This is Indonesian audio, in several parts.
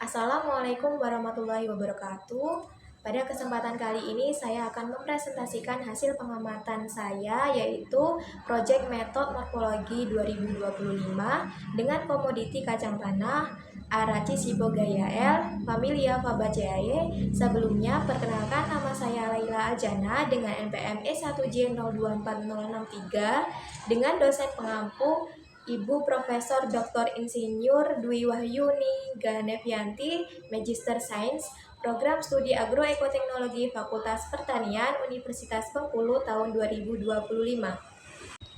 Assalamualaikum warahmatullahi wabarakatuh. Pada kesempatan kali ini saya akan mempresentasikan hasil pengamatan saya yaitu Project Method Morfologi 2025 dengan komoditi kacang tanah Aracis hipogayae familia Fabaceae. Sebelumnya perkenalkan, nama saya Laila Ajana dengan NPM E1J024063 dengan dosen pengampu Ibu Profesor Dr. Insinyur Dwi Wahyuni Ganevianti, Magister Sains, Program Studi Agroekoteknologi Fakultas Pertanian Universitas Bengkulu tahun 2025.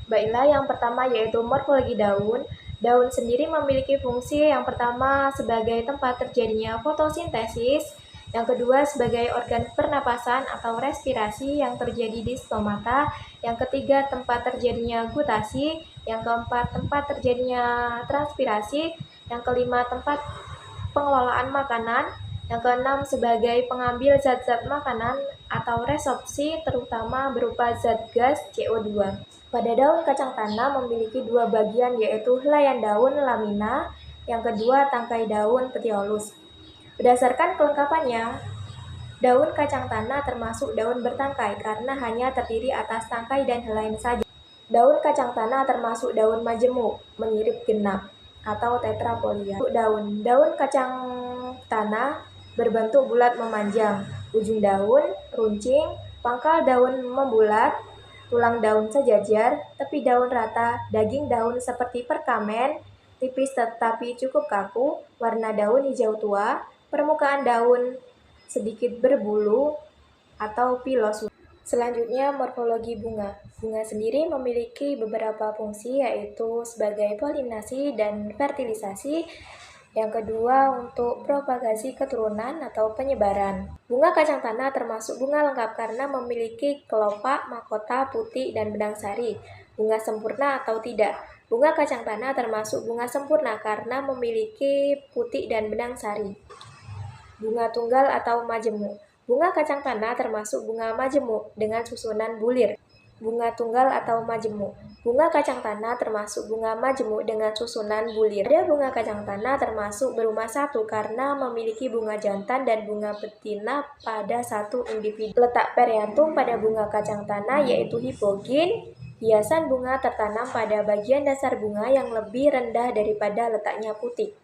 Baiklah, yang pertama yaitu morfologi daun. Daun sendiri memiliki fungsi yang pertama sebagai tempat terjadinya fotosintesis, yang kedua sebagai organ pernapasan atau respirasi yang terjadi di stomata, yang ketiga tempat terjadinya gutasi, yang keempat tempat terjadinya transpirasi, yang kelima tempat pengelolaan makanan, yang keenam sebagai pengambil zat-zat makanan atau resorpsi terutama berupa zat gas CO2. Pada daun kacang tanah memiliki dua bagian yaitu helaian daun lamina, yang kedua tangkai daun petiolus. Berdasarkan kelengkapannya, daun kacang tanah termasuk daun bertangkai karena hanya terdiri atas tangkai dan helaian saja. Daun kacang tanah termasuk daun majemuk, menyirip genap atau tetrapolia. Daun kacang tanah berbentuk bulat memanjang, ujung daun runcing, pangkal daun membulat, tulang daun sejajar, tepi daun rata, daging daun seperti perkamen, tipis tetapi cukup kaku, warna daun hijau tua, permukaan daun sedikit berbulu atau pilos. Selanjutnya, morfologi bunga. Bunga sendiri memiliki beberapa fungsi yaitu sebagai polinasi dan fertilisasi. Yang kedua, untuk propagasi keturunan atau penyebaran. Bunga kacang tanah termasuk bunga lengkap karena memiliki kelopak, mahkota, putik, dan benang sari. Bunga sempurna atau tidak. Bunga kacang tanah termasuk bunga sempurna karena memiliki putik dan benang sari. Bunga tunggal atau majemuk. Bunga kacang tanah termasuk bunga majemuk dengan susunan bulir. Bunga tunggal atau majemuk. Bunga kacang tanah termasuk bunga majemuk dengan susunan bulir. Pada bunga kacang tanah termasuk berumah satu karena memiliki bunga jantan dan bunga betina pada satu individu. Letak periantum pada bunga kacang tanah yaitu hipogin. Hiasan bunga tertanam pada bagian dasar bunga yang lebih rendah daripada letaknya putik.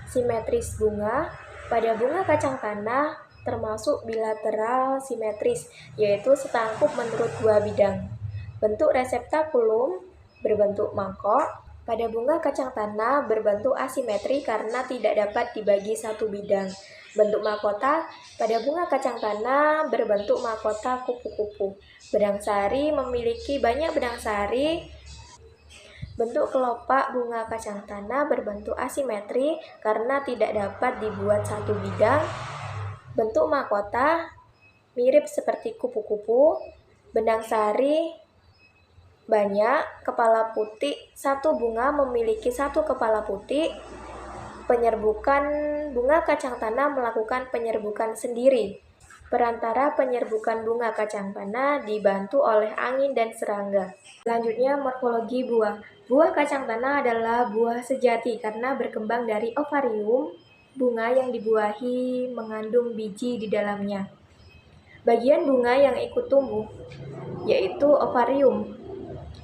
Simetris bunga. Pada bunga kacang tanah termasuk bilateral simetris, yaitu setangkup menurut dua bidang. Bentuk reseptakulum berbentuk mangkok. Pada bunga kacang tanah berbentuk asimetri karena tidak dapat dibagi satu bidang. Bentuk mahkota. Pada bunga kacang tanah berbentuk mahkota kupu-kupu. Benang sari memiliki banyak benang sari. Bentuk kelopak bunga kacang tanah berbentuk asimetri karena tidak dapat dibuat satu bidang. Bentuk mahkota mirip seperti kupu-kupu. Benang sari banyak. Kepala putik. Satu bunga memiliki satu kepala putik. Penyerbukan bunga kacang tanah melakukan penyerbukan sendiri. Perantara penyerbukan bunga kacang tanah dibantu oleh angin dan serangga. Selanjutnya, morfologi buah. Buah kacang tanah adalah buah sejati karena berkembang dari ovarium. Bunga yang dibuahi mengandung biji di dalamnya. Bagian bunga yang ikut tumbuh yaitu ovarium.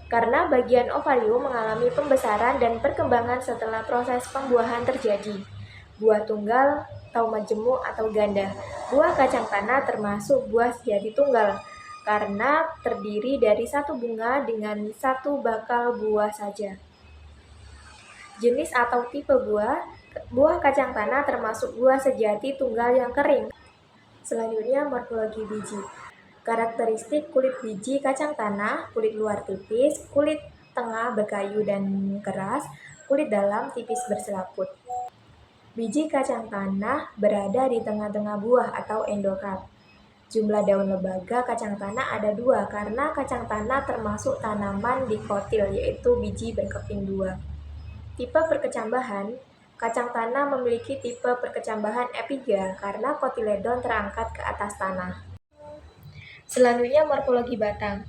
Karena bagian ovarium mengalami pembesaran dan perkembangan setelah proses pembuahan terjadi. Buah tunggal atau majemuk atau ganda. Buah kacang tanah termasuk buah sejati tunggal karena terdiri dari satu bunga dengan satu bakal buah saja. Jenis atau tipe buah. Buah kacang tanah termasuk buah sejati tunggal yang kering. Selanjutnya, morfologi biji. Karakteristik kulit biji kacang tanah: kulit luar tipis, kulit tengah berkayu dan keras, kulit dalam tipis berselaput. Biji kacang tanah berada di tengah-tengah buah atau endokard. Jumlah daun lembaga kacang tanah ada dua karena kacang tanah termasuk tanaman dikotil yaitu biji berkeping dua. Tipe perkecambahan. Kacang tanah memiliki tipe perkecambahan epiga karena kotiledon terangkat ke atas tanah. Selanjutnya, morfologi batang.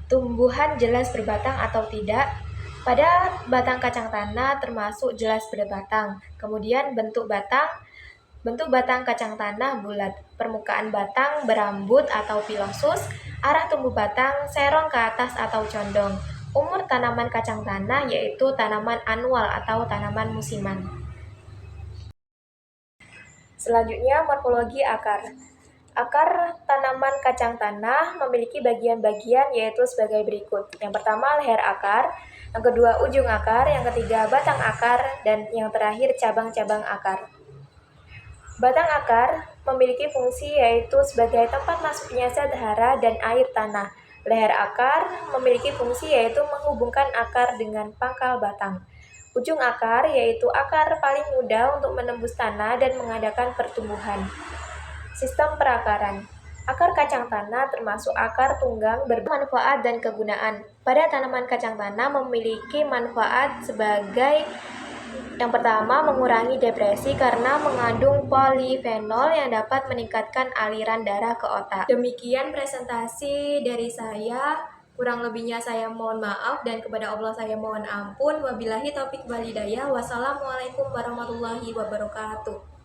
Tumbuhan jelas berbatang atau tidak. Pada batang kacang tanah termasuk jelas berbatang. Kemudian bentuk batang. Bentuk batang kacang tanah bulat, permukaan batang berambut atau pilosus, arah tumbuh batang serong ke atas atau condong. Umur tanaman kacang tanah yaitu tanaman annual atau tanaman musiman. Selanjutnya, morfologi akar. Akar tanaman kacang tanah memiliki bagian-bagian yaitu sebagai berikut. Yang pertama, leher akar, yang kedua, ujung akar, yang ketiga, batang akar, dan yang terakhir, cabang-cabang akar. Batang akar memiliki fungsi yaitu sebagai tempat masuknya zat hara dan air tanah. Leher akar memiliki fungsi yaitu menghubungkan akar dengan pangkal batang. Ujung akar yaitu akar paling mudah untuk menembus tanah dan mengadakan pertumbuhan. Sistem perakaran. Akar kacang tanah termasuk akar tunggang bermanfaat dan kegunaan. Pada tanaman kacang tanah memiliki manfaat sebagai yang pertama, mengurangi depresi karena mengandung polifenol yang dapat meningkatkan aliran darah ke otak. Demikian presentasi dari saya. Kurang lebihnya saya mohon maaf dan kepada Allah saya mohon ampun. Wabillahi taufik wal hidayah. Wassalamualaikum warahmatullahi wabarakatuh.